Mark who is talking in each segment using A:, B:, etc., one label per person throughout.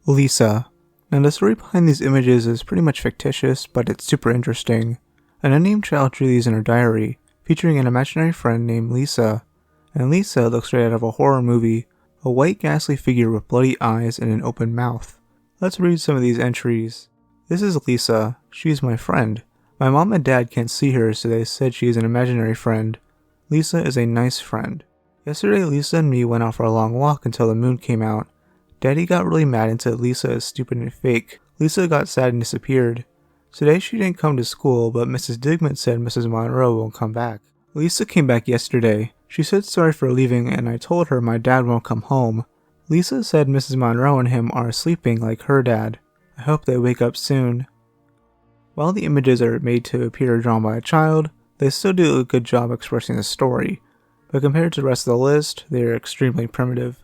A: Lisa. Now the story behind these images is pretty much fictitious, but it's super interesting. An unnamed child drew these in her diary, featuring an imaginary friend named Lisa. And Lisa looks straight out of a horror movie, a white ghastly figure with bloody eyes and an open mouth. Let's read some of these entries. This is Lisa. She's my friend. My mom and dad can't see her, so they said she is an imaginary friend. Lisa is a nice friend. Yesterday Lisa and me went out for a long walk until the moon came out. Daddy got really mad and said Lisa is stupid and fake. Lisa got sad and disappeared. Today she didn't come to school, but Mrs. Digman said Mrs. Monroe won't come back. Lisa came back yesterday. She said sorry for leaving and I told her my dad won't come home. Lisa said Mrs. Monroe and him are sleeping like her dad. I hope they wake up soon. While the images are made to appear drawn by a child, they still do a good job expressing the story, but compared to the rest of the list, they are extremely primitive.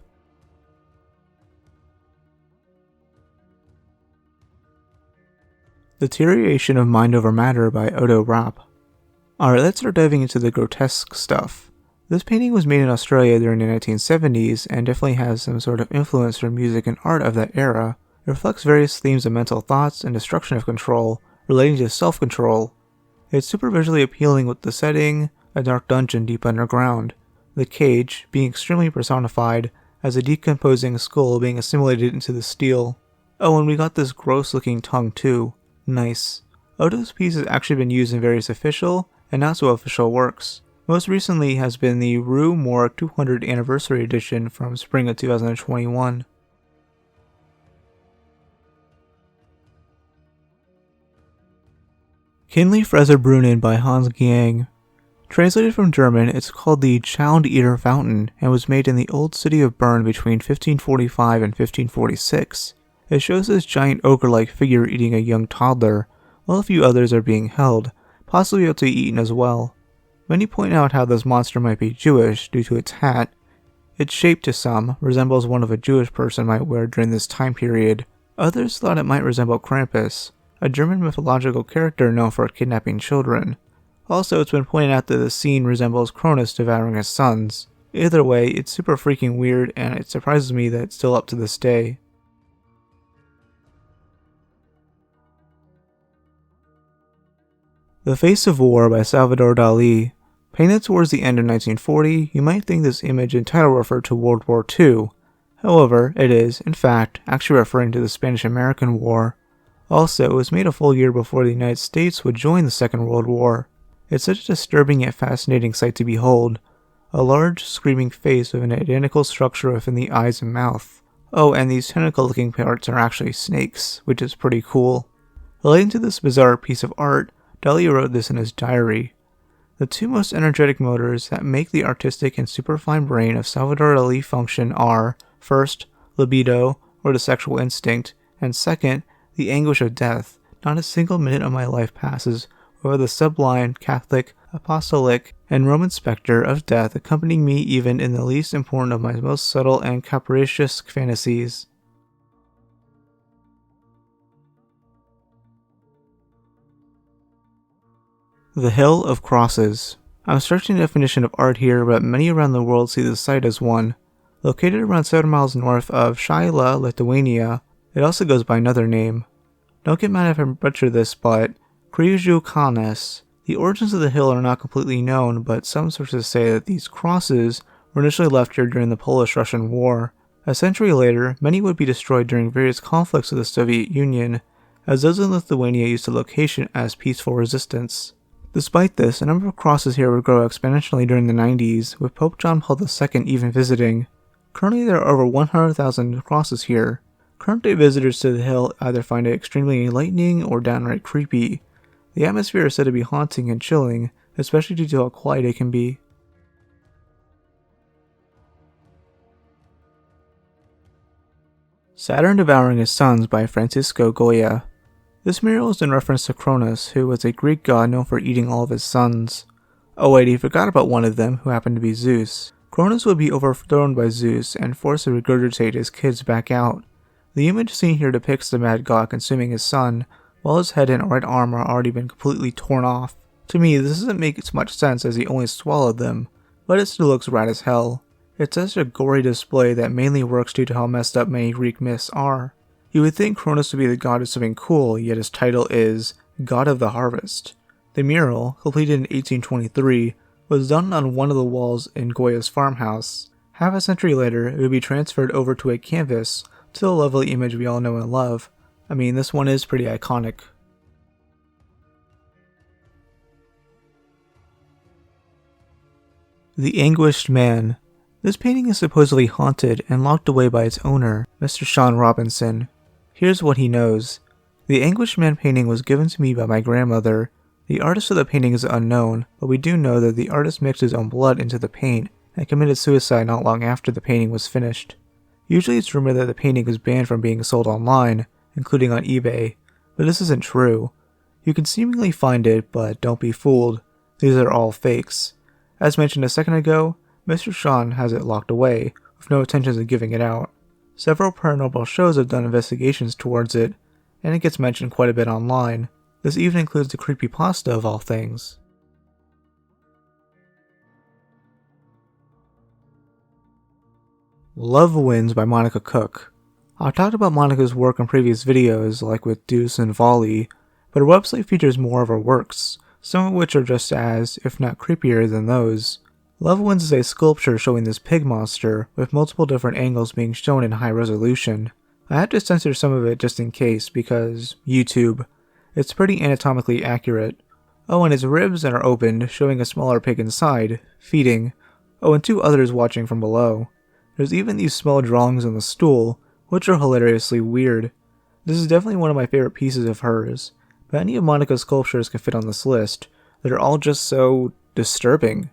A: Deterioration of Mind Over Matter by Odo Rapp. Alright, let's start diving into the grotesque stuff. This painting was made in Australia during the 1970s and definitely has some sort of influence from music and art of that era. It reflects various themes of mental thoughts and destruction of control, relating to self-control. It's super visually appealing with the setting, a dark dungeon deep underground, the cage being extremely personified as a decomposing skull being assimilated into the steel. Oh, and we got this gross looking tongue too. Nice. Odo's piece has actually been used in various official and not so official works. Most recently has been the Rue Morgue 200 Anniversary Edition from spring of 2021. Kindlifresserbrunnen by Hans Gang. Translated from German, it's called the Child Eater Fountain and was made in the old city of Bern between 1545 and 1546. It shows this giant ogre-like figure eating a young toddler, while a few others are being held, possibly able to be eaten as well. Many point out how this monster might be Jewish due to its hat. Its shape to some resembles one of a Jewish person might wear during this time period. Others thought it might resemble Krampus, a German mythological character known for kidnapping children. Also, it's been pointed out that the scene resembles Cronus devouring his sons. Either way, it's super freaking weird and it surprises me that it's still up to this day. The Face of War by Salvador Dali. Painted towards the end of 1940, you might think this image and title refer to World War II. However, it is, in fact, actually referring to the Spanish-American War. Also, it was made a full year before the United States would join the Second World War. It's such a disturbing yet fascinating sight to behold. A large, screaming face with an identical structure within the eyes and mouth. Oh, and these tentacle-looking parts are actually snakes, which is pretty cool. Relating to this bizarre piece of art, Dali wrote this in his diary. The two most energetic motors that make the artistic and superfine brain of Salvador Dali function are, first, libido, or the sexual instinct, and second, the anguish of death. Not a single minute of my life passes without the sublime, Catholic, apostolic, and Roman specter of death accompanying me even in the least important of my most subtle and capricious fantasies. The Hill of Crosses. I'm searching the definition of art here, but many around the world see the site as one. Located around 7 miles north of Shaila, Lithuania, it also goes by another name. Don't get mad if I butcher this, but Kryžių kalnas. The origins of the hill are not completely known, but some sources say that these crosses were initially left here during the Polish-Russian War. A century later, many would be destroyed during various conflicts with the Soviet Union, as those in Lithuania used the location as peaceful resistance. Despite this, a number of crosses here would grow exponentially during the 90s, with Pope John Paul II even visiting. Currently there are over 100,000 crosses here. Current day visitors to the hill either find it extremely enlightening or downright creepy. The atmosphere is said to be haunting and chilling, especially due to how quiet it can be. Saturn Devouring His Sons by Francisco Goya. This mural is in reference to Cronus, who was a Greek god known for eating all of his sons. Oh wait, he forgot about one of them, who happened to be Zeus. Cronus would be overthrown by Zeus and forced to regurgitate his kids back out. The image seen here depicts the mad god consuming his son, while his head and right arm are already been completely torn off. To me, this doesn't make as much sense as he only swallowed them, but it still looks rad as hell. It's such a gory display that mainly works due to how messed up many Greek myths are. You would think Cronus would be the god of something cool, yet his title is God of the Harvest. The mural, completed in 1823, was done on one of the walls in Goya's farmhouse. Half a century later, it would be transferred over to a canvas to the lovely image we all know and love. I mean, this one is pretty iconic. The Anguished Man. This painting is supposedly haunted and locked away by its owner, Mr. Sean Robinson. Here's what he knows. The Anguished Man painting was given to me by my grandmother. The artist of the painting is unknown, but we do know that the artist mixed his own blood into the paint and committed suicide not long after the painting was finished. Usually it's rumored that the painting was banned from being sold online, including on eBay, but this isn't true. You can seemingly find it, but don't be fooled. These are all fakes. As mentioned a second ago, Mr. Sean has it locked away, with no intentions of giving it out. Several paranormal shows have done investigations towards it, and it gets mentioned quite a bit online. This even includes the creepypasta of all things. Love Wins by Monica Cook. I've talked about Monica's work in previous videos, like with Deuce and Volley, but her website features more of her works, some of which are just as, if not creepier than those. Love Wins is a sculpture showing this pig monster, with multiple different angles being shown in high resolution. I had to censor some of it just in case, because YouTube. It's pretty anatomically accurate. Oh, and its ribs are opened, showing a smaller pig inside, feeding. Oh, and two others watching from below. There's even these small drawings on the stool, which are hilariously weird. This is definitely one of my favorite pieces of hers, but any of Monica's sculptures can fit on this list. They're all just so disturbing.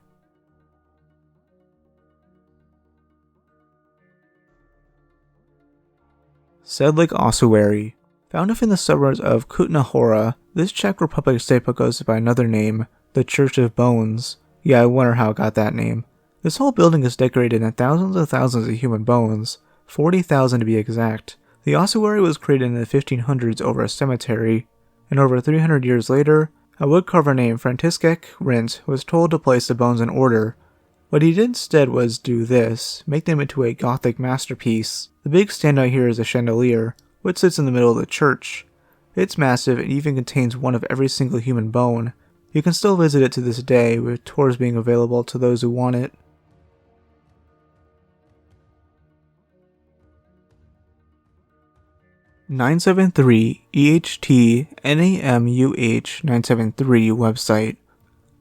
A: Sedlec Ossuary. Found within the suburbs of Kutna Hora, this Czech Republic staple goes by another name, the Church of Bones. Yeah, I wonder how it got that name. This whole building is decorated in thousands and thousands of human bones, 40,000 to be exact. The ossuary was created in the 1500s over a cemetery, and over 300 years later, a woodcarver named Franciszek Rint was told to place the bones in order. What he did instead was do this, make them into a Gothic masterpiece. The big standout here is a chandelier, which sits in the middle of the church. It's massive and even contains one of every single human bone. You can still visit it to this day, with tours being available to those who want it. (973) EHT NAMUH 973 website.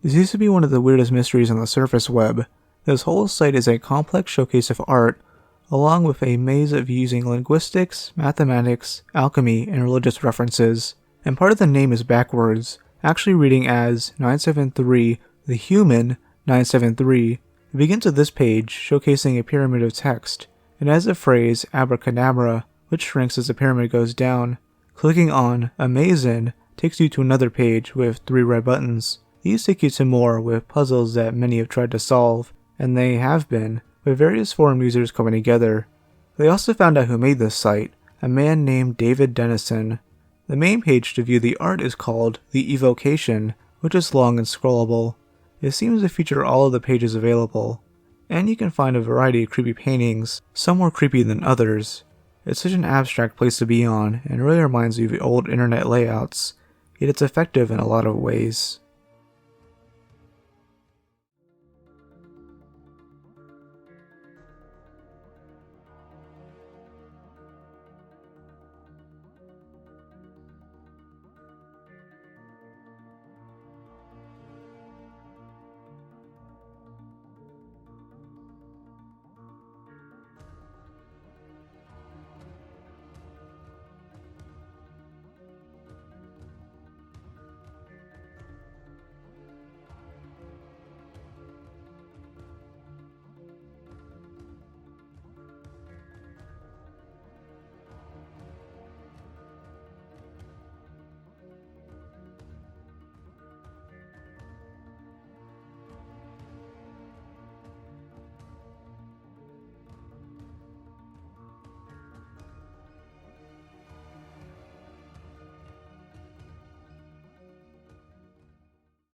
A: This used to be one of the weirdest mysteries on the surface web. This whole site is a complex showcase of art, along with a maze of using linguistics, mathematics, alchemy, and religious references. And part of the name is backwards, actually reading as 973 the human 973. It begins with this page, showcasing a pyramid of text, and has the phrase abracadabra, which shrinks as the pyramid goes down. Clicking on Amazin' takes you to another page with 3 red buttons. These take you to more with puzzles that many have tried to solve, and they have been, with various forum users coming together. They also found out who made this site, a man named David Dennison. The main page to view the art is called The Evocation, which is long and scrollable. It seems to feature all of the pages available, and you can find a variety of creepy paintings, some more creepy than others. It's such an abstract place to be on, and really reminds you of the old internet layouts, yet it's effective in a lot of ways.